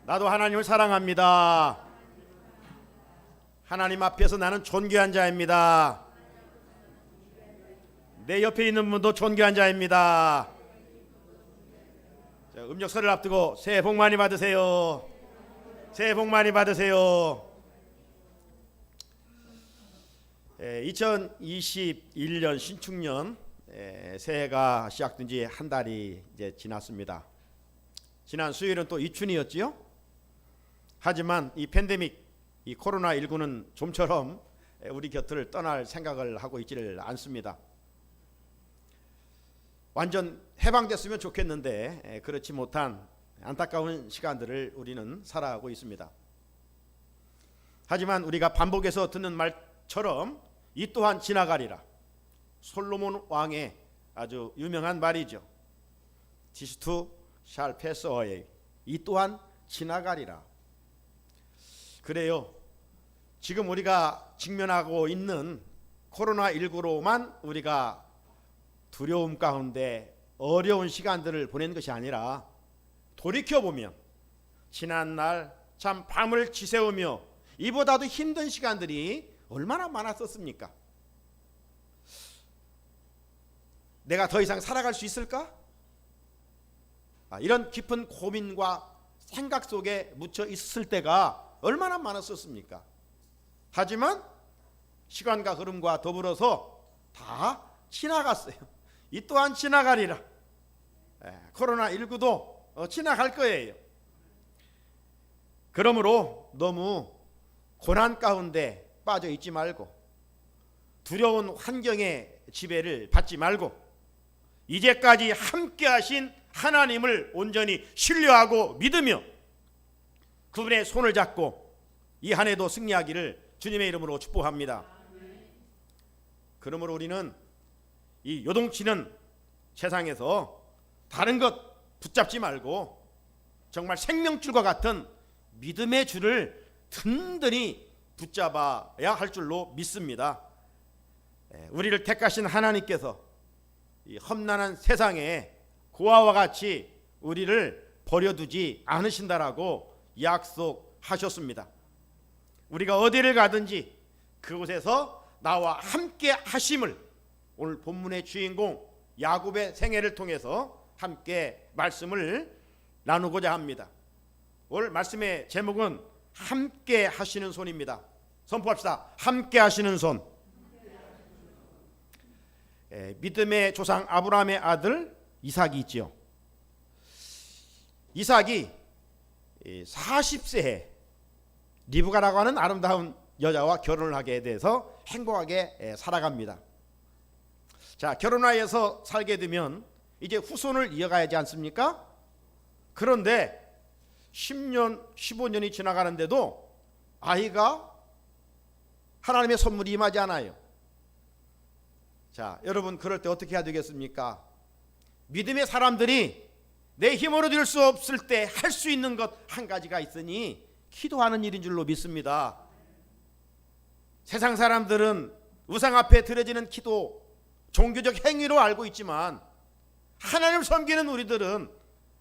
나도 하나님을 사랑합니다. 하나님 앞에서 나는 존귀한 자입니다. 내 옆에 있는 분도 존귀한 자입니다. 자, 음력설을 앞두고 새해 복 많이 받으세요. 새해 복 많이 받으세요. 2021년 신축년 새해가 시작된 지 한 달이 이제 지났습니다. 지난 수요일은 또 이춘이었지요. 하지만 이 팬데믹, 이 코로나19는 좀처럼 우리 곁을 떠날 생각을 하고 있지를 않습니다. 완전 해방됐으면 좋겠는데 그렇지 못한 안타까운 시간들을 우리는 살아가고 있습니다. 하지만 우리가 반복해서 듣는 말처럼 이 또한 지나가리라. 솔로몬 왕의 아주 유명한 말이죠. This too shall pass away. 이 또한 지나가리라. 그래요. 지금 우리가 직면하고 있는 코로나19로만 우리가 두려움 가운데 어려운 시간들을 보낸 것이 아니라 돌이켜보면 지난날 참 밤을 지새우며 이보다도 힘든 시간들이 얼마나 많았었습니까? 내가 더 이상 살아갈 수 있을까? 이런 깊은 고민과 생각 속에 묻혀 있을 때가 얼마나 많았었습니까? 하지만 시간과 흐름과 더불어서 다 지나갔어요. 이 또한 지나가리라. 코로나19도 지나갈 거예요. 그러므로 너무 고난 가운데 빠져 있지 말고 두려운 환경의 지배를 받지 말고 이제까지 함께 하신 하나님을 온전히 신뢰하고 믿으며 그분의 손을 잡고 이 한 해도 승리하기를 주님의 이름으로 축복합니다. 그러므로 우리는 이 요동치는 세상에서 다른 것 붙잡지 말고 정말 생명줄과 같은 믿음의 줄을 든든히 붙잡아야 할 줄로 믿습니다. 우리를 택하신 하나님께서 이 험난한 세상에 고아와 같이 우리를 버려두지 않으신다라고 약속하셨습니다. 우리가 어디를 가든지 그곳에서 나와 함께 하심을 오늘 본문의 주인공 야곱의 생애를 통해서 함께 말씀을 나누고자 합니다. 오늘 말씀의 제목은 함께 하시는 손입니다. 선포합시다. 함께 하시는 손. 믿음의 조상 아브라함의 아들 이삭이 있지요. 이삭이 40세에 리브가라고 하는 아름다운 여자와 결혼을 하게 돼서 행복하게 살아갑니다. 자, 결혼하여서 살게 되면 이제 후손을 이어가야 하지 않습니까? 그런데 10년, 15년이 지나가는데도 아이가 하나님의 선물이 임하지 않아요. 자, 여러분 그럴 때 어떻게 해야 되겠습니까? 믿음의 사람들이 내 힘으로 될 수 없을 때 할 수 있는 것 한 가지가 있으니 기도하는 일인 줄로 믿습니다. 세상 사람들은 우상 앞에 드려지는 기도, 종교적 행위로 알고 있지만 하나님을 섬기는 우리들은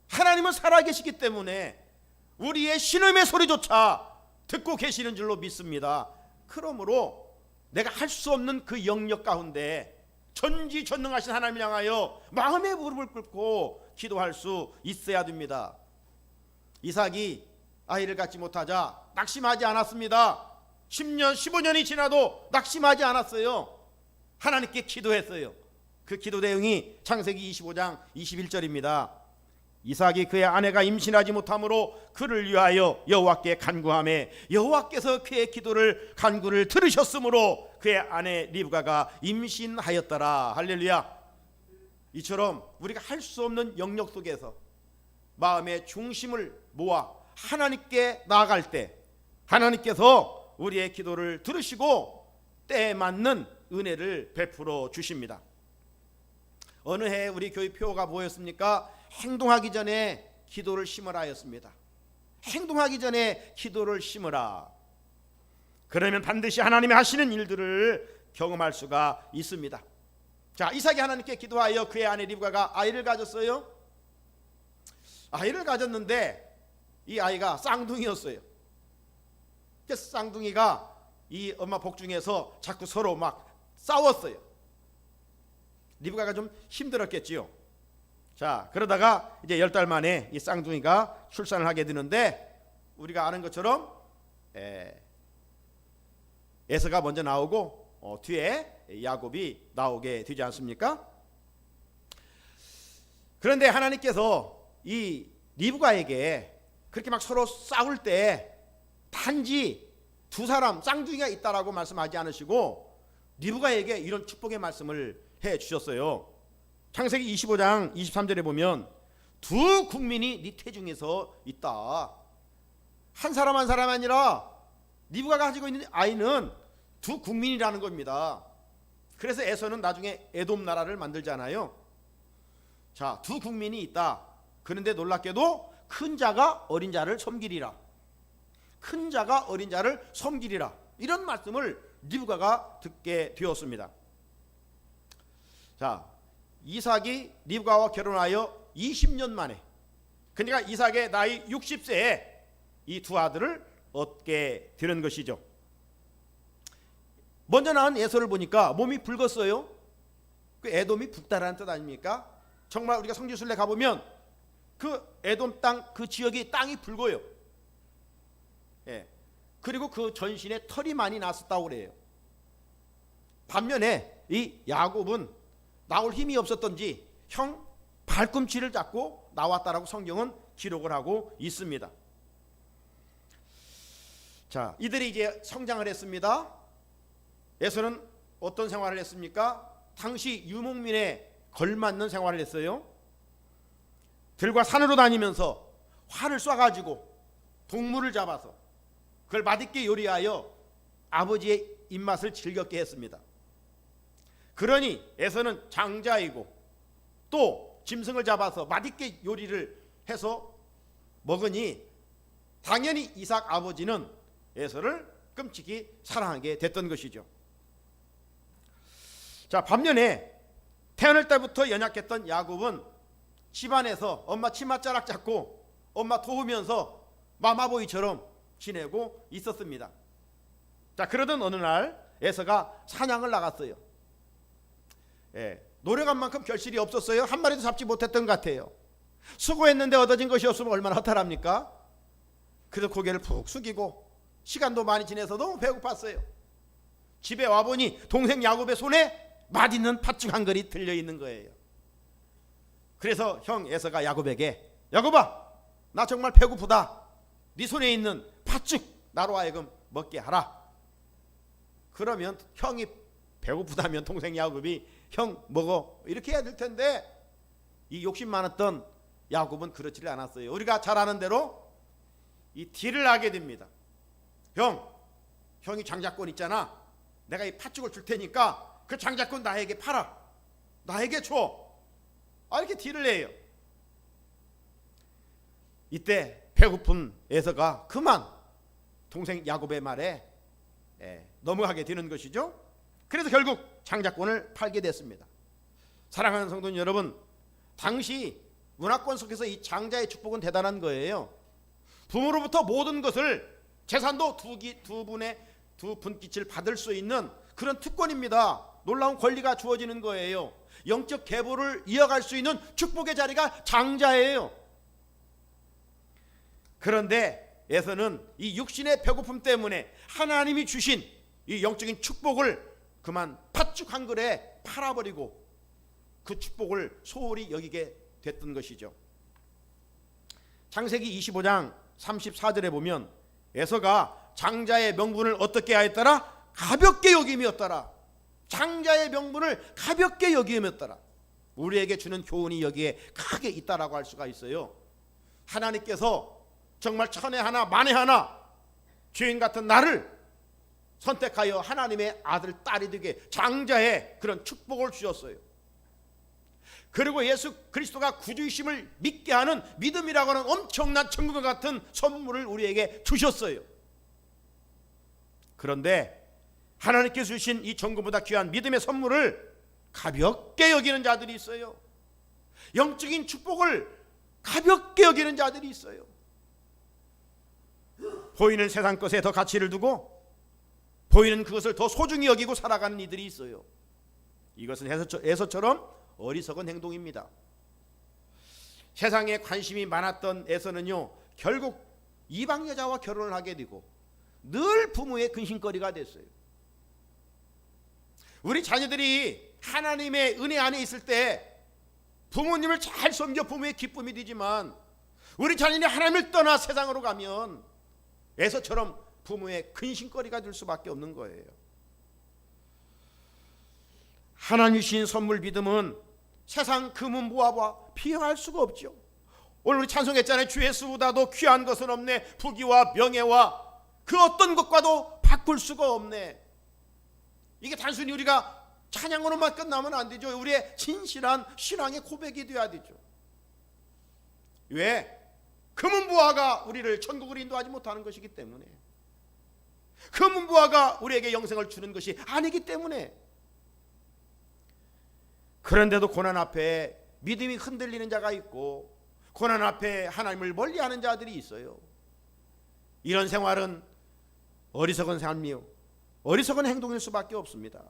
하나님은 살아계시기 때문에 우리의 신음의 소리조차 듣고 계시는 줄로 믿습니다. 그러므로 내가 할 수 없는 그 영역 가운데 전지전능하신 하나님을 향하여 마음의 무릎을 꿇고 기도할 수 있어야 됩니다. 이삭이 아이를 갖지 못하자 낙심하지 않았습니다. 10년, 15년이 지나도 낙심하지 않았어요. 하나님께 기도했어요. 그 기도 내용이 창세기 25장 21절입니다. 이삭이 그의 아내가 임신하지 못함으로 그를 위하여 여호와께 간구하매 여호와께서 그의 기도를 간구를 들으셨으므로 그의 아내 리브가가 임신하였더라. 할렐루야. 이처럼 우리가 할 수 없는 영역 속에서 마음의 중심을 모아 하나님께 나아갈 때 하나님께서 우리의 기도를 들으시고 때에 맞는 은혜를 베풀어 주십니다. 어느 해 우리 교회 표어가 뭐였습니까? 행동하기 전에 기도를 심으라 였습니다. 행동하기 전에 기도를 심으라. 그러면 반드시 하나님이 하시는 일들을 경험할 수가 있습니다. 자, 이삭이 하나님께 기도하여 그의 아내 리브가가 아이를 가졌어요. 아이를 가졌는데 이 아이가 쌍둥이였어요. 그래서 쌍둥이가 이 엄마 복중에서 자꾸 서로 막 싸웠어요. 리브가가 좀 힘들었겠지요. 자, 그러다가 이제 10달 만에 이 쌍둥이가 출산을 하게 되는데, 우리가 아는 것처럼 에서가 먼저 나오고 뒤에 야곱이 나오게 되지 않습니까? 그런데 하나님께서 이 리브가에게 그렇게 막 서로 싸울 때 단지 두 사람 쌍둥이가 있다라고 말씀하지 않으시고 리브가에게 이런 축복의 말씀을 해 주셨어요. 창세기 25장 23절에 보면 두 국민이 네 태중에서 있다. 한 사람 한 사람이 아니라 리브가가 가지고 있는 아이는 두 국민이라는 겁니다. 그래서 에서는 나중에 에돔 나라를 만들잖아요. 자, 두 국민이 있다. 그런데 놀랍게도 큰 자가 어린 자를 섬기리라. 큰 자가 어린 자를 섬기리라. 이런 말씀을 리브가가 듣게 되었습니다. 자, 이삭이 리브가와 결혼하여 20년 만에, 그러니까 이삭의 나이 60세에 이 두 아들을 얻게 되는 것이죠. 먼저 낳은 에서를 보니까 몸이 붉었어요. 그 에돔이 붉다라는 뜻 아닙니까? 정말 우리가 성지순례 가보면 그 에돔 땅, 그 지역이 땅이 붉어요. 예. 그리고 그 전신에 털이 많이 났었다고 그래요. 반면에 이 야곱은 나올 힘이 없었던지 형 발꿈치를 잡고 나왔다라고 성경은 기록을 하고 있습니다. 자, 이들이 이제 성장을 했습니다. 에서는 어떤 생활을 했습니까? 당시 유목민에 걸맞는 생활을 했어요. 들과 산으로 다니면서 활을 쏴가지고 동물을 잡아서 그걸 맛있게 요리하여 아버지의 입맛을 즐겁게 했습니다. 그러니 에서는 장자이고 또 짐승을 잡아서 맛있게 요리를 해서 먹으니 당연히 이삭 아버지는 에서를 끔찍이 사랑하게 됐던 것이죠. 자, 반면에 태어날 때부터 연약했던 야곱은 집안에서 엄마 치맛자락 잡고 엄마 도우면서 마마보이처럼 지내고 있었습니다. 자, 그러던 어느 날 에서가 사냥을 나갔어요. 노력한 만큼 결실이 없었어요. 한 마리도 잡지 못했던 것 같아요. 수고했는데 얻어진 것이 없으면 얼마나 허탈합니까? 그래서 고개를 푹 숙이고 시간도 많이 지내서 너무 배고팠어요. 집에 와보니 동생 야곱의 손에 맛있는 팥죽 한 그릇 들려있는 거예요. 그래서 형 에서가 야곱에게, 야곱아, 나 정말 배고프다. 네 손에 있는 팥죽 나로 하여금 먹게 하라. 그러면 형이 배고프다면 동생 야곱이 형 먹어 이렇게 해야 될 텐데, 이 욕심 많았던 야곱은 그렇지를 않았어요. 우리가 잘 아는 대로 이 딜을 하게 됩니다. 형이 장자권 있잖아. 내가 이 팥죽을 줄 테니까 그 장자권 나에게 팔아. 나에게 줘. 이렇게 딜을 해요. 이때 배고픈 에서가 그만 동생 야곱의 말에 넘어가게 되는 것이죠. 그래서 결국 장자권을 팔게 됐습니다. 사랑하는 성도님 여러분, 당시 문화권 속에서 이 장자의 축복은 대단한 거예요. 부모로부터 모든 것을, 재산도 두 분깃을 받을 수 있는 그런 특권입니다. 놀라운 권리가 주어지는 거예요. 영적 계보를 이어갈 수 있는 축복의 자리가 장자예요. 그런데 에서는 이 육신의 배고픔 때문에 하나님이 주신 이 영적인 축복을 그만 팥죽 한 그릇에 팔아버리고 그 축복을 소홀히 여기게 됐던 것이죠. 창세기 25장 34절에 보면 에서가 장자의 명분을 어떻게 하였더라? 가볍게 여김이었더라. 장자의 명분을 가볍게 여김이었더라. 우리에게 주는 교훈이 여기에 크게 있다라고 할 수가 있어요. 하나님께서 정말 천에 하나 만에 하나 죄인 같은 나를 선택하여 하나님의 아들 딸이 되게 장자의 그런 축복을 주셨어요. 그리고 예수 그리스도가 구주이심을 믿게 하는 믿음이라고 하는 엄청난 천국과 같은 선물을 우리에게 주셨어요. 그런데 하나님께서 주신 이 천국보다 귀한 믿음의 선물을 가볍게 여기는 자들이 있어요. 영적인 축복을 가볍게 여기는 자들이 있어요. 보이는 세상 것에 더 가치를 두고 보이는 그것을 더 소중히 여기고 살아가는 이들이 있어요. 이것은 에서처럼 어리석은 행동입니다. 세상에 관심이 많았던 에서는요, 결국 이방 여자와 결혼을 하게 되고 늘 부모의 근심거리가 됐어요. 우리 자녀들이 하나님의 은혜 안에 있을 때 부모님을 잘 섬겨 부모의 기쁨이 되지만, 우리 자녀이 하나님을 떠나 세상으로 가면 에서처럼 부모의 근심거리가 될 수밖에 없는 거예요. 하나님 주신 선물 믿음은 세상 금은보화와 비교할 수가 없죠. 오늘 우리 찬송했잖아요. 주 예수보다도 귀한 것은 없네. 부귀와 명예와 그 어떤 것과도 바꿀 수가 없네. 이게 단순히 우리가 찬양으로만 끝나면 안 되죠. 우리의 진실한 신앙의 고백이 되어야 되죠. 왜? 금은보화가 우리를 천국으로 인도하지 못하는 것이기 때문에, 금은보화가 우리에게 영생을 주는 것이 아니기 때문에. 그런데도 고난 앞에 믿음이 흔들리는 자가 있고, 고난 앞에 하나님을 멀리하는 자들이 있어요. 이런 생활은 어리석은 삶이요, 어리석은 행동일 수밖에 없습니다.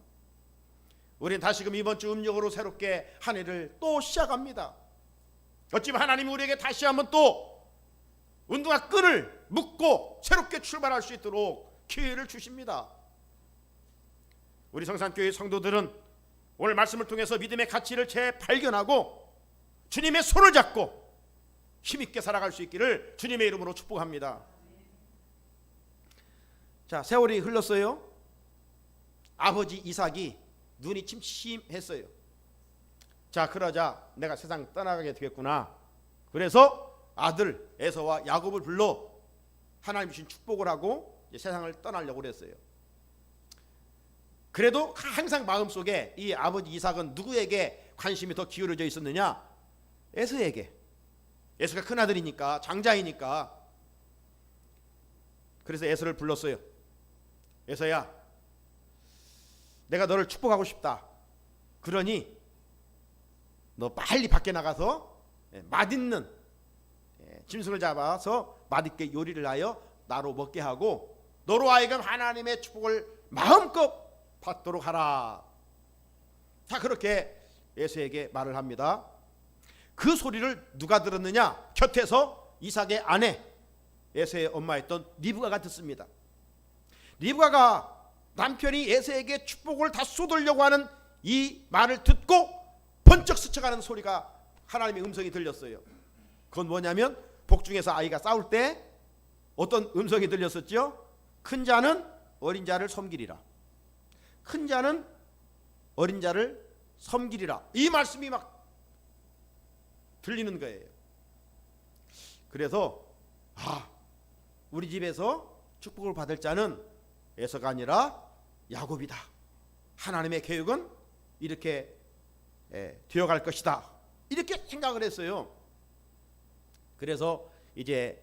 우리는 다시금 이번 주 음력으로 새롭게 한 해를 또 시작합니다. 어찌면 하나님이 우리에게 다시 한번 또 운동화 끈을 묶고 새롭게 출발할 수 있도록 기회를 주십니다. 우리 성산교회 성도들은 오늘 말씀을 통해서 믿음의 가치를 재발견하고 주님의 손을 잡고 힘있게 살아갈 수 있기를 주님의 이름으로 축복합니다. 자, 세월이 흘렀어요. 아버지 이삭이 눈이 침침했어요. 자, 그러자 내가 세상 떠나가게 되겠구나. 그래서 아들 에서와 야곱을 불러 하나님 주신 축복을 하고 세상을 떠나려고 그랬어요. 그래도 항상 마음속에 이 아버지 이삭은 누구에게 관심이 더 기울어져 있었느냐? 에서에게. 에서가 큰아들이니까, 장자이니까. 그래서 에서를 불렀어요. 에서야, 내가 너를 축복하고 싶다. 그러니 너 빨리 밖에 나가서 맛있는 짐승을 잡아서 맛있게 요리를 하여 나로 먹게 하고 너로 하여금 하나님의 축복을 마음껏 받도록 하라. 자, 그렇게 에서에게 말을 합니다. 그 소리를 누가 들었느냐? 곁에서 이삭의 아내 에서의 엄마였던 리브가가 듣습니다. 리브가가 남편이 에서에게 축복을 다 쏟으려고 하는 이 말을 듣고 번쩍 스쳐가는 소리가, 하나님의 음성이 들렸어요. 그건 뭐냐면 복중에서 아이가 싸울 때 어떤 음성이 들렸었죠? 큰 자는 어린 자를 섬기리라. 큰 자는 어린 자를 섬기리라. 이 말씀이 막 들리는 거예요. 그래서 우리 집에서 축복을 받을 자는 에서가 아니라 야곱이다. 하나님의 계획은 이렇게 되어갈 것이다. 이렇게 생각을 했어요. 그래서 이제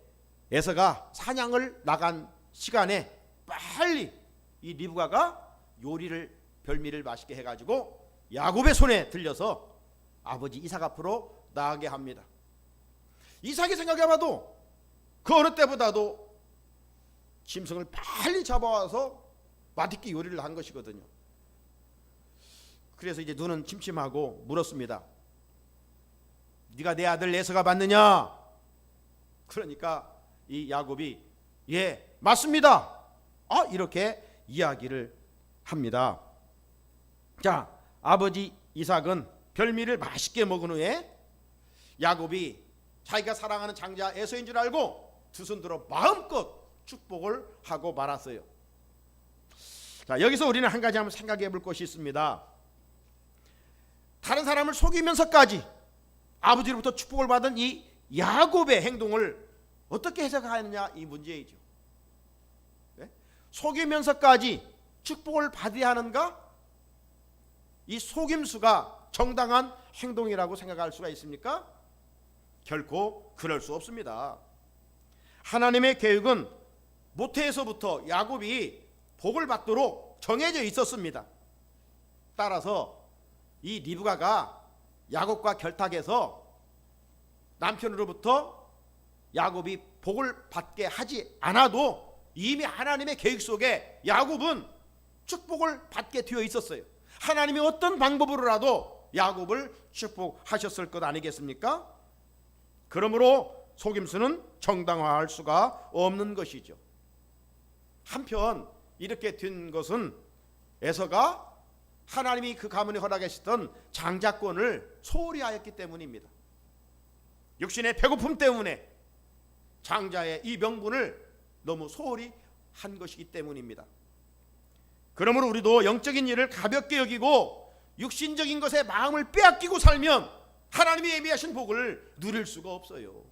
에서가 사냥을 나간 시간에 빨리 이 리브가가 요리를, 별미를 맛있게 해가지고 야곱의 손에 들려서 아버지 이삭 앞으로 나가게 합니다. 이삭이 생각해봐도 그 어느 때보다도 짐승을 빨리 잡아와서 맛있게 요리를 한 것이거든요. 그래서 이제 눈은 침침하고 물었습니다. 네가 내 아들 에서가 맞느냐? 그러니까 이 야곱이 예, 맞습니다. 이렇게 이야기를 합니다. 자, 아버지 이삭은 별미를 맛있게 먹은 후에 야곱이 자기가 사랑하는 장자 에서인 줄 알고 두 손 들어 마음껏 축복을 하고 말았어요. 자, 여기서 우리는 한 가지 한번 생각해 볼 것이 있습니다. 다른 사람을 속이면서까지 아버지로부터 축복을 받은 이 야곱의 행동을 어떻게 해석하느냐, 이 문제이죠. 네? 속이면서까지 축복을 받아야 하는가? 이 속임수가 정당한 행동이라고 생각할 수가 있습니까? 결코 그럴 수 없습니다. 하나님의 계획은 모태에서부터 야곱이 복을 받도록 정해져 있었습니다. 따라서 이 리브가가 야곱과 결탁해서 남편으로부터 야곱이 복을 받게 하지 않아도 이미 하나님의 계획 속에 야곱은 축복을 받게 되어 있었어요. 하나님이 어떤 방법으로라도 야곱을 축복하셨을 것 아니겠습니까? 그러므로 속임수는 정당화할 수가 없는 것이죠. 한편 이렇게 된 것은 에서가 하나님이 그 가문에 허락하셨던 장자권을 소홀히 하였기 때문입니다. 육신의 배고픔 때문에 장자의 이 명분을 너무 소홀히 한 것이기 때문입니다. 그러므로 우리도 영적인 일을 가볍게 여기고 육신적인 것에 마음을 빼앗기고 살면 하나님이 예비하신 복을 누릴 수가 없어요.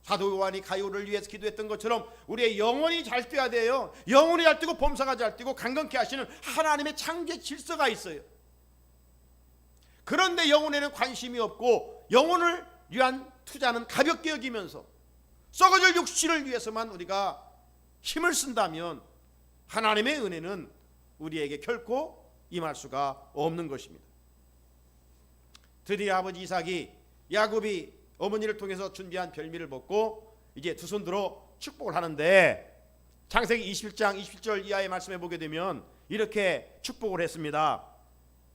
사도 요한이 가룟을 위해서 기도했던 것처럼 우리의 영혼이 잘 뛰어야 돼요. 영혼이 잘 뛰고 범사가 잘 뛰고 강건케 하시는 하나님의 창조의 질서가 있어요. 그런데 영혼에는 관심이 없고 영혼을 위한 투자는 가볍게 여기면서 썩어질 육신을 위해서만 우리가 힘을 쓴다면 하나님의 은혜는 우리에게 결코 임할 수가 없는 것입니다. 드디어 아버지 이삭이 야곱이 어머니를 통해서 준비한 별미를 먹고 이제 두 손 들어 축복을 하는데 창세기 21장 27절 이하의 말씀에 보게 되면 이렇게 축복을 했습니다.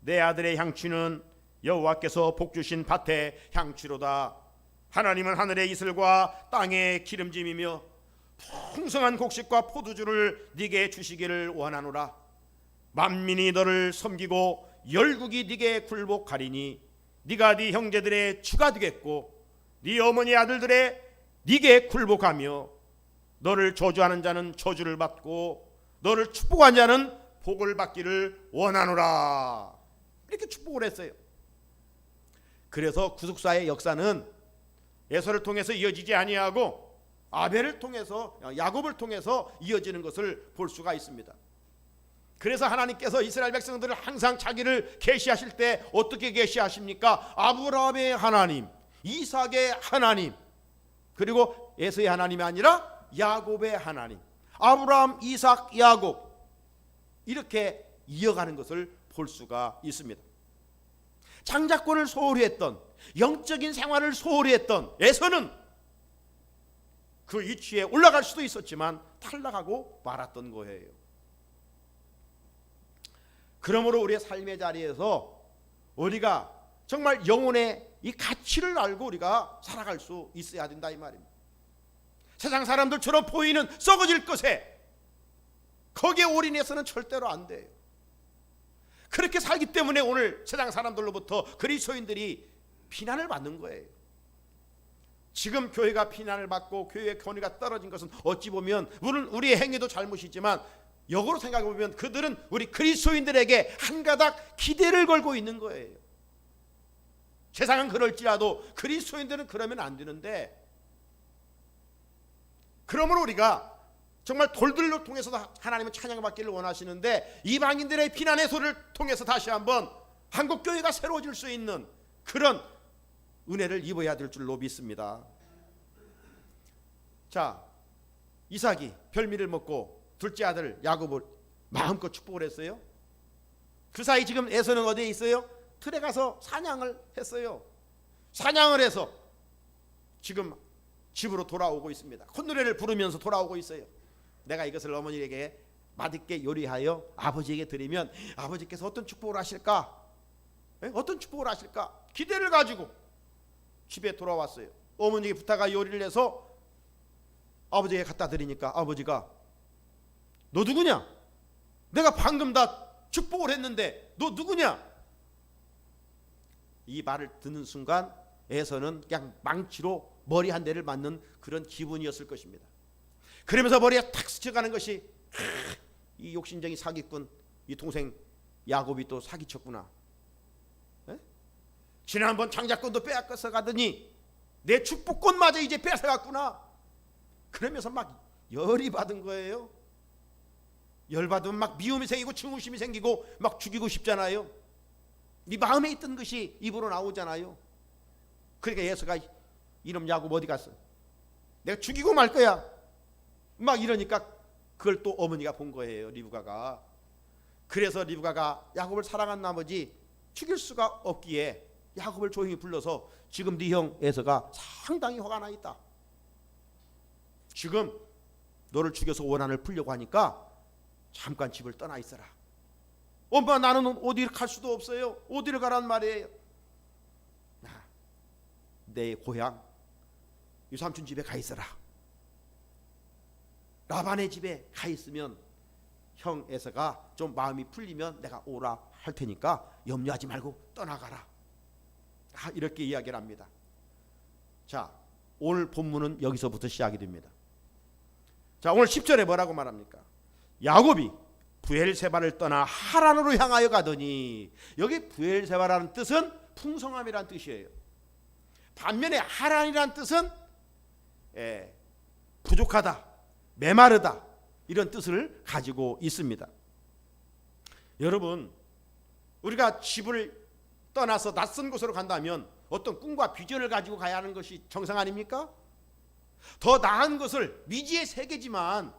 내 아들의 향취는 여호와께서 복 주신 밭의 향취로다. 하나님은 하늘의 이슬과 땅의 기름짐이며 풍성한 곡식과 포도주를 네게 주시기를 원하노라. 만민이 너를 섬기고 열국이 네게 굴복하리니 네가 네 형제들의 주가 되겠고 네 어머니 아들들의 네게 굴복하며 너를 저주하는 자는 저주를 받고 너를 축복한 자는 복을 받기를 원하노라. 이렇게 축복을 했어요. 그래서 구속사의 역사는 에서를 통해서 이어지지 아니하고 아벨을 통해서 야곱을 통해서 이어지는 것을 볼 수가 있습니다. 그래서 하나님께서 이스라엘 백성들을 항상 자기를 계시하실 때 어떻게 계시하십니까? 아브라함의 하나님, 이삭의 하나님, 그리고 에서의 하나님이 아니라 야곱의 하나님, 아브라함, 이삭, 야곱, 이렇게 이어가는 것을 볼 수가 있습니다. 장자권을 소홀히 했던, 영적인 생활을 소홀히 했던 에서는 그 위치에 올라갈 수도 있었지만 탈락하고 말았던 거예요. 그러므로 우리의 삶의 자리에서 우리가 정말 영혼의 이 가치를 알고 우리가 살아갈 수 있어야 된다 이 말입니다. 세상 사람들처럼 보이는 썩어질 것에 거기에 올인해서는 절대로 안 돼요. 그렇게 살기 때문에 오늘 세상 사람들로부터 그리스도인들이 비난을 받는 거예요. 지금 교회가 비난을 받고 교회의 권위가 떨어진 것은 어찌 보면 우리의 행위도 잘못이지만 역으로 생각해 보면 그들은 우리 그리스도인들에게 한 가닥 기대를 걸고 있는 거예요. 세상은 그럴지라도 그리스도인들은 그러면 안 되는데, 그러므로 우리가 정말 돌들로 통해서도 하나님은 찬양받기를 원하시는데 이방인들의 비난의 소리를 통해서 다시 한번 한국교회가 새로워질 수 있는 그런 은혜를 입어야 될 줄로 믿습니다. 자, 이삭이 별미를 먹고 둘째 아들 야곱을 마음껏 축복을 했어요. 그 사이 지금 에서는 어디에 있어요? 들에 가서 사냥을 했어요. 사냥을 해서 지금 집으로 돌아오고 있습니다. 콧노래를 부르면서 돌아오고 있어요. 내가 이것을 어머니에게 맛있게 요리하여 아버지에게 드리면 아버지께서 어떤 축복을 하실까? 어떤 축복을 하실까? 기대를 가지고 집에 돌아왔어요. 어머니에게 부탁하 요리를 해서 아버지에게 갖다 드리니까 아버지가 너 누구냐? 내가 방금 다 축복을 했는데 너 누구냐? 이 말을 듣는 순간 에서는 그냥 망치로 머리 한 대를 맞는 그런 기분이었을 것입니다. 그러면서 머리에 탁 스쳐가는 것이 이 욕심쟁이 사기꾼, 이 동생 야곱이 또 사기쳤구나. 에? 지난번 장자권도 빼앗겨서 가더니 내 축복권마저 이제 뺏어갔구나. 그러면서 막 열이 받은 거예요. 열 받으면 막 미움이 생기고 증오심이 생기고 막 죽이고 싶잖아요. 네 마음에 있던 것이 입으로 나오잖아요. 그러니까 예수가 이놈 야곱 어디 갔어? 내가 죽이고 말 거야. 막 이러니까 그걸 또 어머니가 본 거예요, 리브가가. 그래서 리브가가 야곱을 사랑한 나머지 죽일 수가 없기에 야곱을 조용히 불러서 지금 네 형 에서가 상당히 화가 나 있다. 지금 너를 죽여서 원한을 풀려고 하니까 잠깐 집을 떠나 있어라. 엄마 나는 어디를 갈 수도 없어요. 어디를 가란 말이에요. 내 고향 유삼촌 집에 가 있어라. 라반의 집에 가 있으면 형 에서가 좀 마음이 풀리면 내가 오라 할 테니까 염려하지 말고 떠나가라. 이렇게 이야기를 합니다. 자, 오늘 본문은 여기서부터 시작이 됩니다. 자, 오늘 10절에 뭐라고 말합니까? 야곱이 브엘세바를 떠나 하란으로 향하여 가더니, 여기 브엘세바라는 뜻은 풍성함이라는 뜻이에요. 반면에 하란이라는 뜻은 부족하다, 메마르다, 이런 뜻을 가지고 있습니다. 여러분, 우리가 집을 떠나서 낯선 곳으로 간다면 어떤 꿈과 비전을 가지고 가야 하는 것이 정상 아닙니까? 더 나은 것을, 미지의 세계지만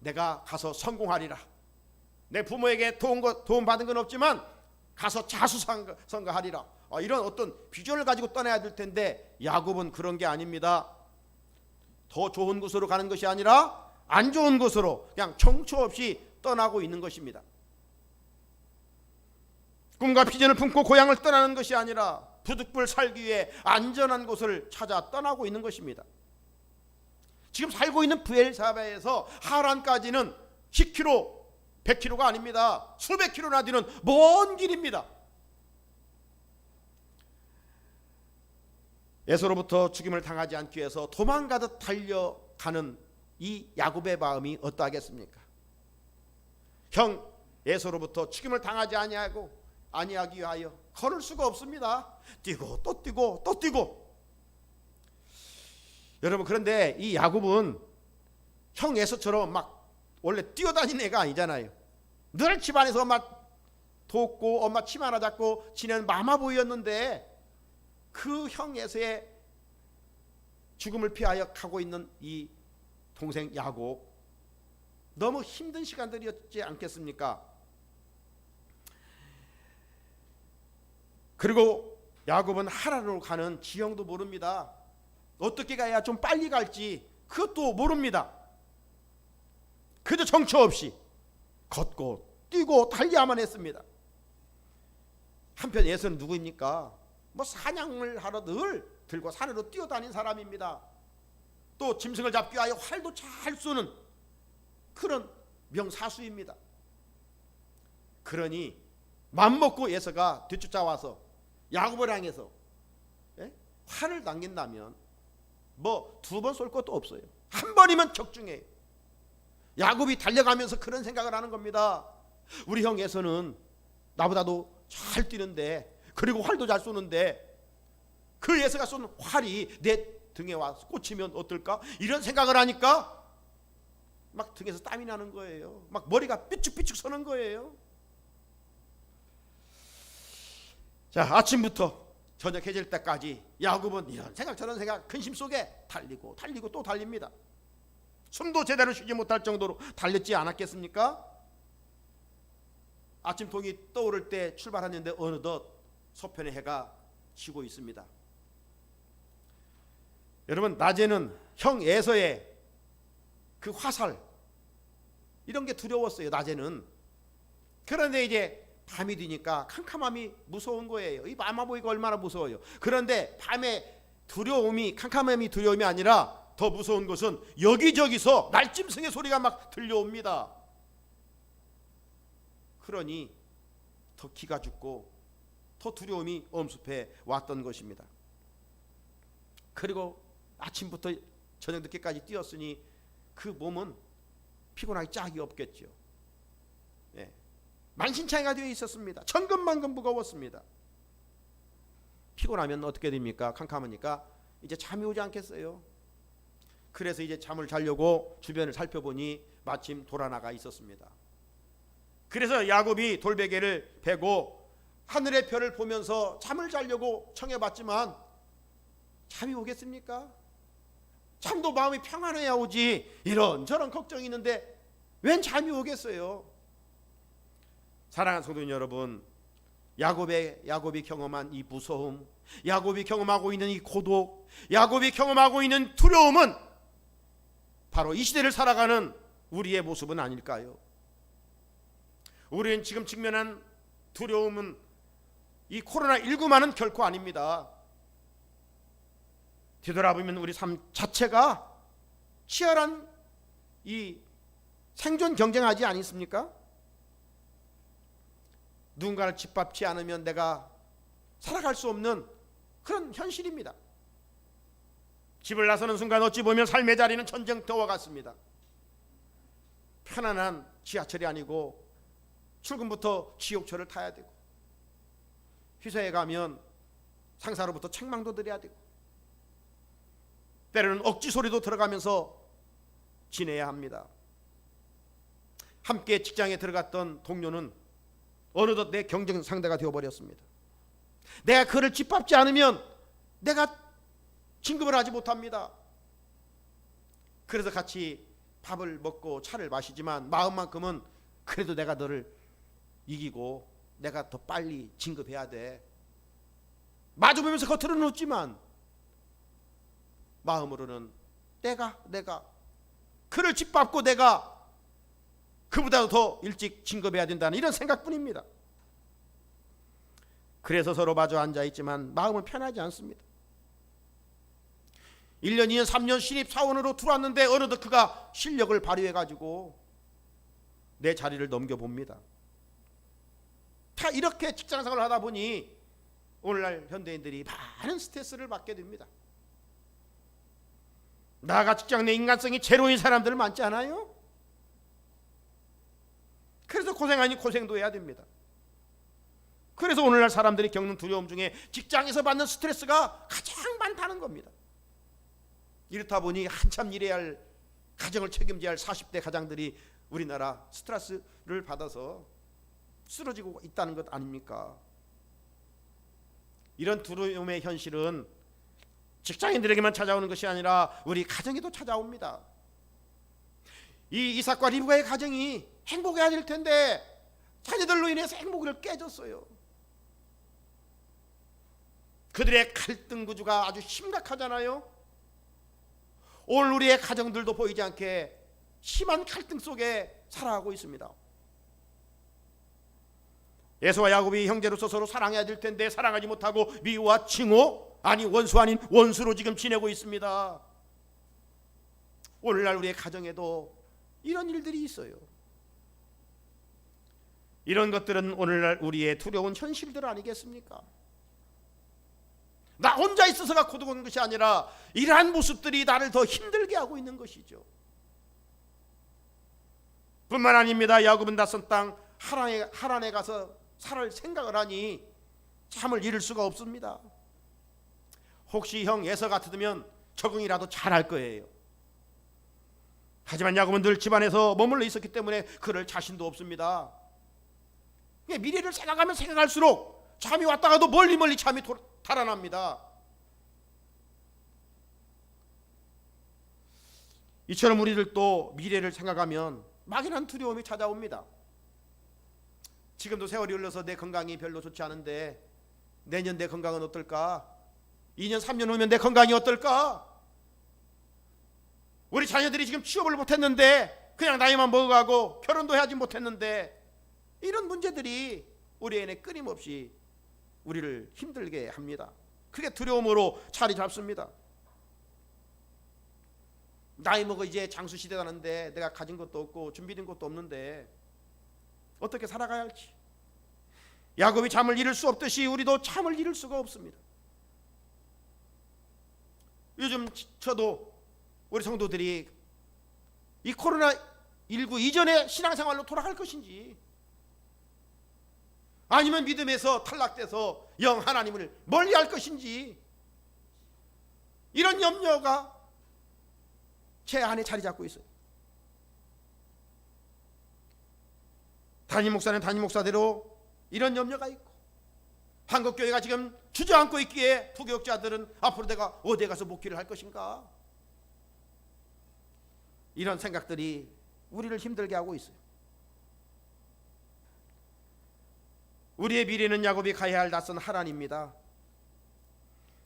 내가 가서 성공하리라, 내 부모에게 도움 받은 건 없지만 가서 자수성가하리라, 이런 어떤 비전을 가지고 떠나야 될 텐데 야곱은 그런 게 아닙니다. 더 좋은 곳으로 가는 것이 아니라 안 좋은 곳으로 그냥 정처 없이 떠나고 있는 것입니다. 꿈과 비전을 품고 고향을 떠나는 것이 아니라 부득불 살기 위해 안전한 곳을 찾아 떠나고 있는 것입니다. 지금 살고 있는 브엘사바에서 하란까지는 10km, 100km가 아닙니다. 수백 킬로나 되는 먼 길입니다. 에서로부터 죽임을 당하지 않기 위해서 도망가듯 달려가는 이 야곱의 마음이 어떠하겠습니까? 형 에서로부터 죽임을 당하지 아니하기 위하여 걸을 수가 없습니다. 뛰고 또 뛰고 또 뛰고. 여러분, 그런데 이 야곱은 형 에서처럼 막 원래 뛰어다니는 애가 아니잖아요. 늘 집안에서 막 돕고 엄마 침 하나 잡고 지내는 마마보이였는데 그 형 에서의 죽음을 피하여 가고 있는 이 동생 야곱, 너무 힘든 시간들이었지 않겠습니까? 그리고 야곱은 하란으로 가는 지형도 모릅니다. 어떻게 가야 좀 빨리 갈지 그것도 모릅니다. 그저 정처 없이 걷고 뛰고 달려야만 했습니다. 한편 에서는 누구입니까? 사냥을 하러 늘 들고 산으로 뛰어다닌 사람입니다. 또 짐승을 잡기 위하여 활도 잘 쏘는 그런 명사수입니다. 그러니 맘먹고 에서가 뒤쫓아와서 야곱을 향해서 활을 당긴다면 두 번 쏠 것도 없어요. 한 번이면 적중해요. 야곱이 달려가면서 그런 생각을 하는 겁니다. 우리 형 에서는 나보다도 잘 뛰는데, 그리고 활도 잘 쏘는데 그 에서가 쏜 활이 내 등에 와서 꽂히면 어떨까? 이런 생각을 하니까 막 등에서 땀이 나는 거예요. 막 머리가 삐죽삐죽 서는 거예요. 자, 아침부터 저녁 해질 때까지 야곱은 이런 생각 저런 생각 근심 속에 달리고 또 달립니다. 숨도 제대로 쉬지 못할 정도로 달렸지 않았겠습니까? 아침 동이 떠오를 때 출발했는데 어느덧 서편의 해가 지고 있습니다. 여러분, 낮에는 형 에서의 그 화살 이런 게 두려웠어요. 낮에는. 그런데 이제 밤이 되니까 캄캄함이 무서운 거예요. 이 마마보이가 얼마나 무서워요. 그런데 밤에 캄캄함이 두려움이 아니라 더 무서운 것은 여기저기서 날짐승의 소리가 막 들려옵니다. 그러니 더 기가 죽고 더 두려움이 엄습해 왔던 것입니다. 그리고 아침부터 저녁 늦게까지 뛰었으니 그 몸은 피곤하기 짝이 없겠죠. 만신창이가 되어 있었습니다. 천근만근 무거웠습니다. 피곤하면 어떻게 됩니까? 캄캄하니까 이제 잠이 오지 않겠어요? 그래서 이제 잠을 자려고 주변을 살펴보니 마침 돌아나가 있었습니다. 그래서 야곱이 돌베개를 베고 하늘의 별을 보면서 잠을 자려고 청해봤지만 잠이 오겠습니까? 잠도 마음이 평안해야 오지 이런저런 걱정이 있는데 웬 잠이 오겠어요? 사랑하는 성도 여러분, 야곱이 경험한 이 무서움, 야곱이 경험하고 있는 이 고독, 야곱이 경험하고 있는 두려움은 바로 이 시대를 살아가는 우리의 모습은 아닐까요? 우리는 지금 직면한 두려움은 이 코로나19만은 결코 아닙니다. 뒤돌아보면 우리 삶 자체가 치열한 이 생존 경쟁하지 않습니까? 누군가를 짓밟지 않으면 내가 살아갈 수 없는 그런 현실입니다. 집을 나서는 순간 어찌 보면 삶의 자리는 전쟁터와 같습니다. 편안한 지하철이 아니고 출근부터 지옥철을 타야 되고, 회사에 가면 상사로부터 책망도 들어야 되고, 때로는 억지 소리도 들어가면서 지내야 합니다. 함께 직장에 들어갔던 동료는 어느덧 내 경쟁 상대가 되어버렸습니다. 내가 그를 짓밟지 않으면 내가 진급을 하지 못합니다. 그래서 같이 밥을 먹고 차를 마시지만 마음만큼은 그래도 내가 너를 이기고 내가 더 빨리 진급해야 돼. 마주보면서 겉으로는 웃지만 마음으로는 내가 그를 짓밟고 내가 그보다 더 일찍 진급해야 된다는 이런 생각뿐입니다. 그래서 서로 마주 앉아있지만 마음은 편하지 않습니다. 1년, 2년, 3년 신입사원으로 들어왔는데 어느덧 그가 실력을 발휘해가지고 내 자리를 넘겨봅니다. 다 이렇게 직장생활을 하다 보니 오늘날 현대인들이 많은 스트레스를 받게 됩니다. 나가 직장 내 인간성이 제로인 사람들 많지 않아요? 그래서 고생하니 고생도 해야 됩니다. 그래서 오늘날 사람들이 겪는 두려움 중에 직장에서 받는 스트레스가 가장 많다는 겁니다. 이렇다 보니 한참 일해야 할, 가정을 책임져야 할 40대 가장들이 우리나라 스트레스를 받아서 쓰러지고 있다는 것 아닙니까? 이런 두려움의 현실은 직장인들에게만 찾아오는 것이 아니라 우리 가정에도 찾아옵니다. 이 이삭과 리브가의 가정이 행복해야 될 텐데 자녀들로 인해서 행복을 깨졌어요. 그들의 갈등 구조가 아주 심각하잖아요. 오늘 우리의 가정들도 보이지 않게 심한 갈등 속에 살아가고 있습니다. 에서와 야곱이 형제로서 서로 사랑해야 될 텐데 사랑하지 못하고 미워와 칭호, 아니 원수 아닌 원수로 지금 지내고 있습니다. 오늘날 우리의 가정에도 이런 일들이 있어요. 이런 것들은 오늘날 우리의 두려운 현실들 아니겠습니까? 나 혼자 있어서가 고독한 것이 아니라 이러한 모습들이 나를 더 힘들게 하고 있는 것이죠. 뿐만 아닙니다. 야곱은 낯선 땅 하란에 가서 살 생각을 하니 참을 잃을 수가 없습니다. 혹시 형 에서 같으면 적응이라도 잘할 거예요. 하지만 야곱은 늘 집안에서 머물러 있었기 때문에 그럴 자신도 없습니다. 미래를 생각하면 생각할수록 잠이 왔다가도 멀리 잠이 달아납니다. 이처럼 우리들도 미래를 생각하면 막연한 두려움이 찾아옵니다. 지금도 세월이 흘러서 내 건강이 별로 좋지 않은데 내년 내 건강은 어떨까? 2년 3년 후면 내 건강이 어떨까? 우리 자녀들이 지금 취업을 못했는데 그냥 나이만 먹어가고 결혼도 하지 못했는데 이런 문제들이 우리 안에 끊임없이 우리를 힘들게 합니다. 그게 두려움으로 자리 잡습니다. 나이 먹어 이제 장수 시대가 나는데 내가 가진 것도 없고 준비된 것도 없는데 어떻게 살아가야 할지. 야곱이 잠을 잃을 수 없듯이 우리도 잠을 잃을 수가 없습니다. 요즘 저도 우리 성도들이 이 코로나19 이전의 신앙생활로 돌아갈 것인지 아니면 믿음에서 탈락돼서 영 하나님을 멀리할 것인지 이런 염려가 제 안에 자리 잡고 있어요. 담임 목사는 담임 목사대로 이런 염려가 있고 한국교회가 지금 주저앉고 있기에 부교육자들은 앞으로 내가 어디에 가서 목회를 할 것인가, 이런 생각들이 우리를 힘들게 하고 있어요. 우리의 미래는 야곱이 가야 할 낯선 하란입니다.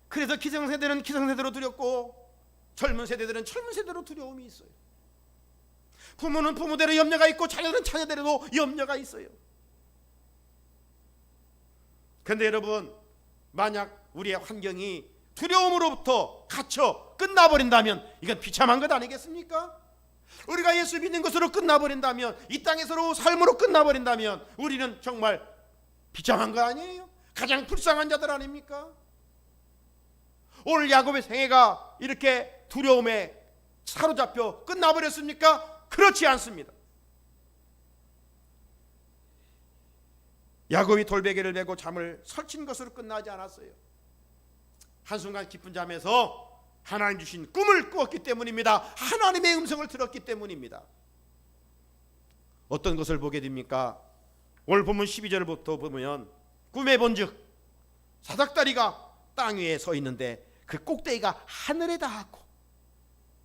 그래서 기성세대는 기성세대로 두렵고 젊은 세대들은 젊은 세대로 두려움이 있어요. 부모는 부모대로 염려가 있고 자녀는 자녀대로도 염려가 있어요. 그런데 여러분, 만약 우리의 환경이 두려움으로부터 갇혀 끝나버린다면 이건 비참한 것 아니겠습니까? 우리가 예수 믿는 것으로 끝나버린다면, 이 땅에서로 삶으로 끝나버린다면 우리는 정말 비참한 거 아니에요? 가장 불쌍한 자들 아닙니까? 오늘 야곱의 생애가 이렇게 두려움에 사로잡혀 끝나버렸습니까? 그렇지 않습니다. 야곱이 돌베개를 메고 잠을 설친 것으로 끝나지 않았어요. 한순간 깊은 잠에서 하나님 주신 꿈을 꾸었기 때문입니다. 하나님의 음성을 들었기 때문입니다. 어떤 것을 보게 됩니까? 오늘 본문 12절부터 보면 꿈에 본즉 사닥다리가 땅 위에 서 있는데 그 꼭대기가 하늘에 닿았고,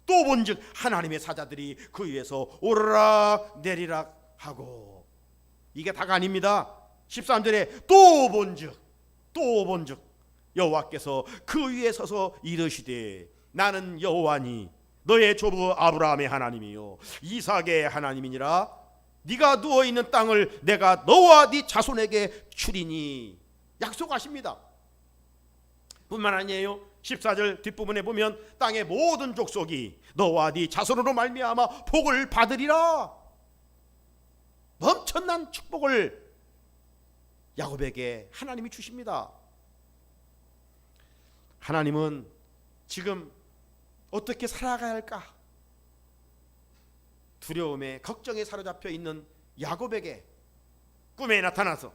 또 본즉 하나님의 사자들이 그 위에서 오르락 내리락 하고. 이게 다가 아닙니다. 13절에 또 본즉 여호와께서 그 위에 서서 이르시되 나는 여호와니 너의 조부 아브라함의 하나님이요 이삭의 하나님이니라. 네가 누워있는 땅을 내가 너와 네 자손에게 주리니. 약속하십니다. 뿐만 아니에요. 14절 뒷부분에 보면 땅의 모든 족속이 너와 네 자손으로 말미암아 복을 받으리라. 넘쳐난 축복을 야곱에게 하나님이 주십니다. 하나님은 지금 어떻게 살아가야 할까? 두려움에 걱정에 사로잡혀 있는 야곱에게 꿈에 나타나서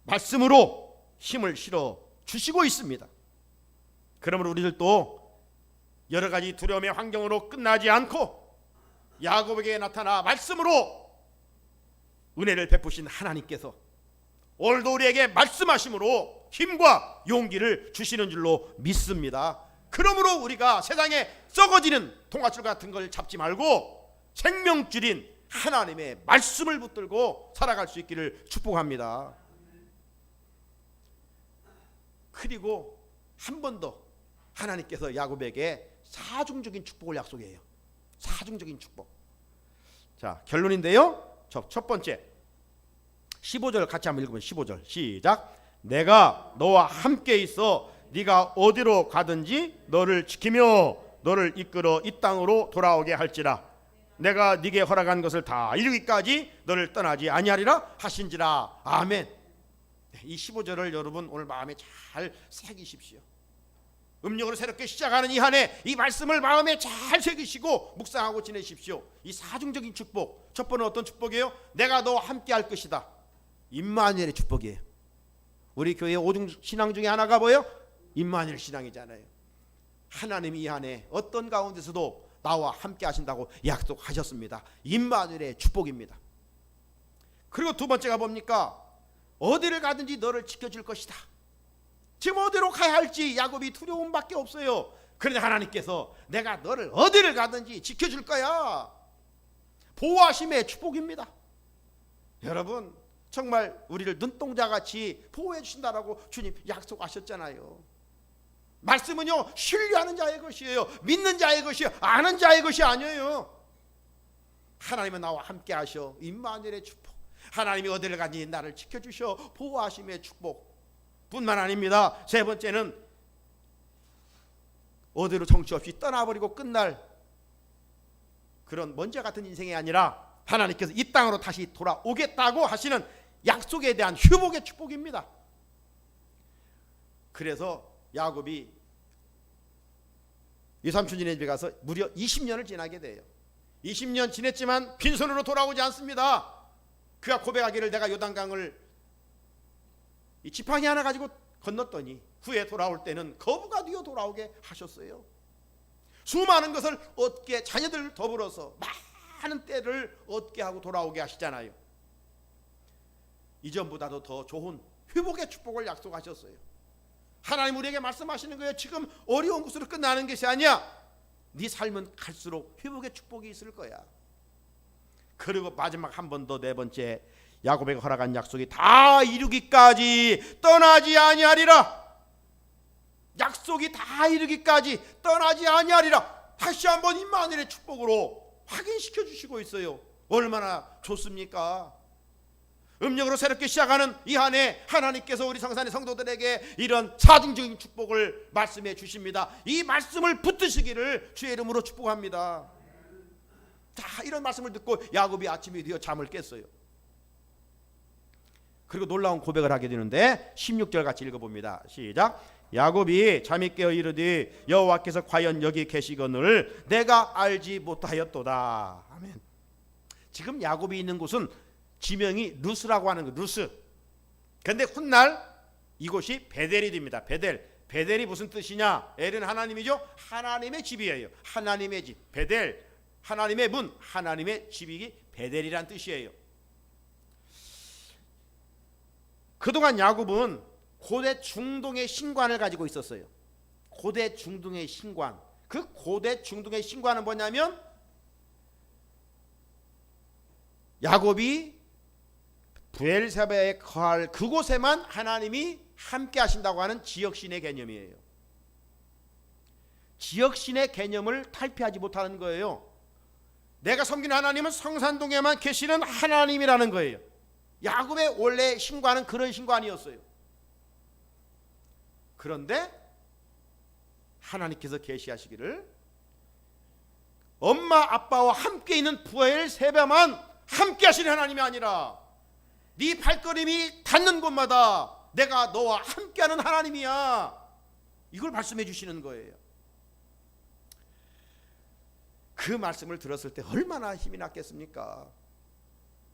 말씀으로 힘을 실어 주시고 있습니다. 그러므로 우리들도 여러 가지 두려움의 환경으로 끝나지 않고 야곱에게 나타나 말씀으로 은혜를 베푸신 하나님께서 오늘도 우리에게 말씀하심으로 힘과 용기를 주시는 줄로 믿습니다. 그러므로 우리가 세상에 썩어지는 동아줄 같은 걸 잡지 말고 생명줄인 하나님의 말씀을 붙들고 살아갈 수 있기를 축복합니다. 그리고 한 번 더 하나님께서 야곱에게 사중적인 축복을 약속해요. 사중적인 축복. 자, 결론인데요. 첫 번째 15절 같이 한번 읽으면 15절 시작. 내가 너와 함께 있어 네가 어디로 가든지 너를 지키며 너를 이끌어 이 땅으로 돌아오게 할지라. 내가 네게 허락한 것을 다 이루기까지 너를 떠나지 아니하리라 하신지라. 아멘. 이 15절을 여러분 오늘 마음에 잘 새기십시오. 음력으로 새롭게 시작하는 이 한 해 이 말씀을 마음에 잘 새기시고 묵상하고 지내십시오. 이 사중적인 축복, 첫 번은 어떤 축복이에요? 내가 너와 함께 할 것이다. 임마누엘의 축복이에요. 우리 교회 5중 신앙 중에 하나가 뭐예요? 임마누엘 신앙이잖아요. 하나님이 이 한 해 어떤 가운데서도 나와 함께 하신다고 약속하셨습니다. 임마누엘의 축복입니다. 그리고 두 번째가 뭡니까? 어디를 가든지 너를 지켜줄 것이다. 지금 어디로 가야 할지 야곱이 두려움밖에 없어요. 그런데 하나님께서 내가 너를 어디를 가든지 지켜줄 거야. 보호하심의 축복입니다. 여러분 정말 우리를 눈동자같이 보호해 주신다라고 주님 약속하셨잖아요. 말씀은요 신뢰하는 자의 것이에요. 믿는 자의 것이에요. 아는 자의 것이 아니에요. 하나님은 나와 함께 하셔. 임마누엘의 축복. 하나님이 어디를 가든지 나를 지켜주셔. 보호하심의 축복 뿐만 아닙니다. 세 번째는 어디로 정치 없이 떠나버리고 끝날 그런 먼지 같은 인생이 아니라 하나님께서 이 땅으로 다시 돌아오겠다고 하시는 약속에 대한 회복의 축복입니다. 그래서 야곱이 외삼촌네 집에 가서 무려 20년을 지나게 돼요. 20년 지냈지만 빈손으로 돌아오지 않습니다. 그가 고백하기를 내가 요단강을 이 지팡이 하나 가지고 건넜더니 후에 돌아올 때는 거부가 되어 돌아오게 하셨어요. 수많은 것을 얻게 자녀들 더불어서 많은 때를 얻게 하고 돌아오게 하시잖아요. 이전보다도 더 좋은 회복의 축복을 약속하셨어요. 하나님 우리에게 말씀하시는 거예요. 지금 어려운 것으로 끝나는 것이 아니야. 네 삶은 갈수록 회복의 축복이 있을 거야. 그리고 마지막 한 번 더 네 번째 야곱에게 허락한 약속이 다 이루기까지 떠나지 아니하리라. 약속이 다 이루기까지 떠나지 아니하리라. 다시 한번 임마누엘의 축복으로 확인시켜 주시고 있어요. 얼마나 좋습니까? 음력으로 새롭게 시작하는 이 한 해 하나님께서 우리 성산의 성도들에게 이런 사중적인 축복을 말씀해 주십니다. 이 말씀을 붙드시기를 주의 이름으로 축복합니다. 자, 이런 말씀을 듣고 야곱이 아침이 되어 잠을 깼어요. 그리고 놀라운 고백을 하게 되는데 16절 같이 읽어봅니다. 시작. 야곱이 잠이 깨어 이르되 여호와께서 과연 여기 계시거늘 내가 알지 못하였도다. 아멘. 지금 야곱이 있는 곳은 지명이 루스라고 하는 거, 루스. 그런데 훗날 이곳이 베델이 됩니다. 베델이 무슨 뜻이냐? 엘은 하나님이죠. 하나님의 집이에요. 하나님의 집. 베델, 하나님의 문, 하나님의 집이 베델이란 뜻이에요. 그동안 야곱은 고대 중동의 신관을 가지고 있었어요. 고대 중동의 신관. 그 고대 중동의 신관은 뭐냐면 야곱이 브엘세바에 거할 그곳에만 하나님이 함께 하신다고 하는 지역신의 개념이에요. 지역신의 개념을 탈피하지 못하는 거예요. 내가 섬기는 하나님은 성산동에만 계시는 하나님이라는 거예요. 야곱의 원래 신관은 그런 신관이었어요. 그런데 하나님께서 계시하시기를 엄마 아빠와 함께 있는 브엘세바만 함께 하시는 하나님이 아니라 네 발걸음이 닿는 곳마다 내가 너와 함께하는 하나님이야. 이걸 말씀해 주시는 거예요. 그 말씀을 들었을 때 얼마나 힘이 났겠습니까?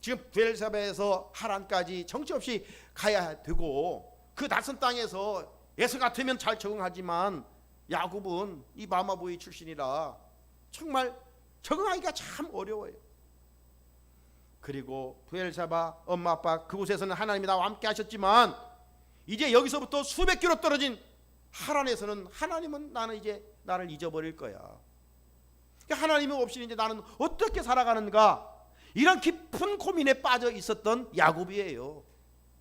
지금 브엘세바에서 하란까지 정처없이 가야 되고 그 낯선 땅에서 에서 같으면 잘 적응하지만 야곱은 이 마마보이 출신이라 정말 적응하기가 참 어려워요. 그리고 브엘세바 엄마 아빠 그곳에서는 하나님이 나와 함께 하셨지만 이제 여기서부터 수백 킬로 떨어진 하란에서는 하나님은 나는 이제 나를 잊어버릴 거야. 하나님이 없이 이제 나는 어떻게 살아가는가, 이런 깊은 고민에 빠져 있었던 야곱이에요.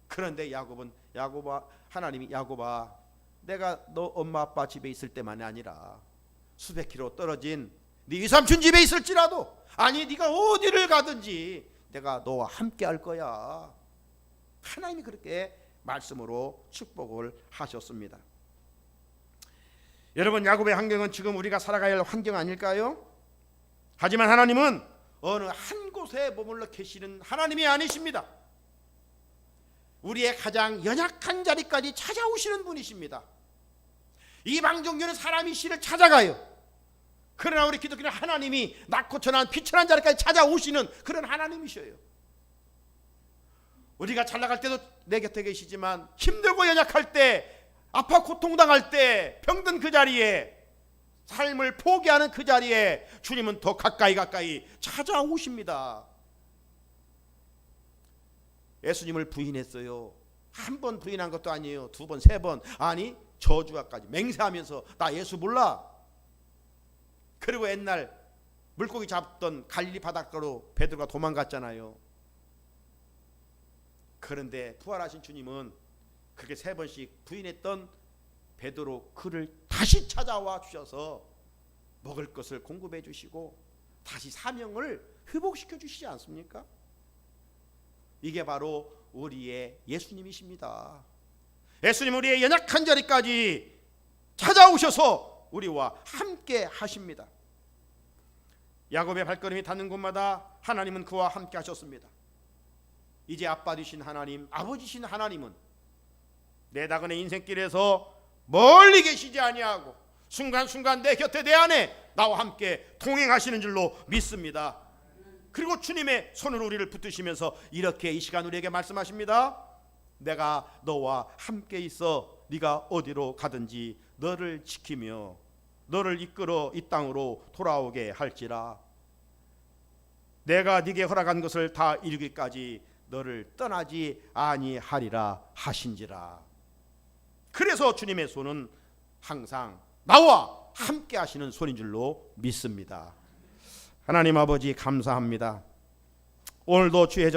그런데 하나님이 야곱아, 내가 너 엄마 아빠 집에 있을 때만이 아니라 수백 킬로 떨어진 네 외삼촌 집에 있을지라도, 아니 네가 어디를 가든지 내가 너와 함께 할 거야. 하나님이 그렇게 말씀으로 축복을 하셨습니다. 여러분, 야곱의 환경은 지금 우리가 살아가야 할 환경 아닐까요? 하지만 하나님은 어느 한 곳에 머물러 계시는 하나님이 아니십니다. 우리의 가장 연약한 자리까지 찾아오시는 분이십니다. 이방 종교는 사람이 씨를 찾아가요. 그러나 우리 기독교는 하나님이 낮고 천한 비천한 자리까지 찾아오시는 그런 하나님이셔요. 우리가 잘 나갈 때도 내 곁에 계시지만 힘들고 연약할 때, 아파 고통당할 때, 병든 그 자리에, 삶을 포기하는 그 자리에 주님은 더 가까이 찾아오십니다. 예수님을 부인했어요. 한 번 부인한 것도 아니에요. 두 번, 세 번, 아니 저주와까지 맹세하면서 나 예수 몰라. 그리고 옛날 물고기 잡던 갈릴리 바닷가로 베드로가 도망갔잖아요. 그런데 부활하신 주님은 그렇게 세 번씩 부인했던 베드로 그를 다시 찾아와 주셔서 먹을 것을 공급해 주시고 다시 사명을 회복시켜 주시지 않습니까? 이게 바로 우리의 예수님이십니다. 예수님은 우리의 연약한 자리까지 찾아오셔서 우리와 함께 하십니다. 야곱의 발걸음이 닿는 곳마다 하나님은 그와 함께 하셨습니다. 이제 아빠 되신 하나님, 아버지신 하나님은 내 나그네 인생길에서 멀리 계시지 아니하고 순간순간 내 곁에, 내 안에 나와 함께 동행하시는 줄로 믿습니다. 그리고 주님의 손으로 우리를 붙드시면서 이렇게 이 시간 우리에게 말씀하십니다. 내가 너와 함께 있어 네가 어디로 가든지 너를 지키며 너를 이끌어 이 땅으로 돌아오게 할지라. 내가 네게 허락한 것을 다 이루기까지 너를 떠나지 아니하리라 하신지라. 그래서 주님의 손은 항상 나와 함께 하시는 손인 줄로 믿습니다. 하나님 아버지 감사합니다. 오늘도 주의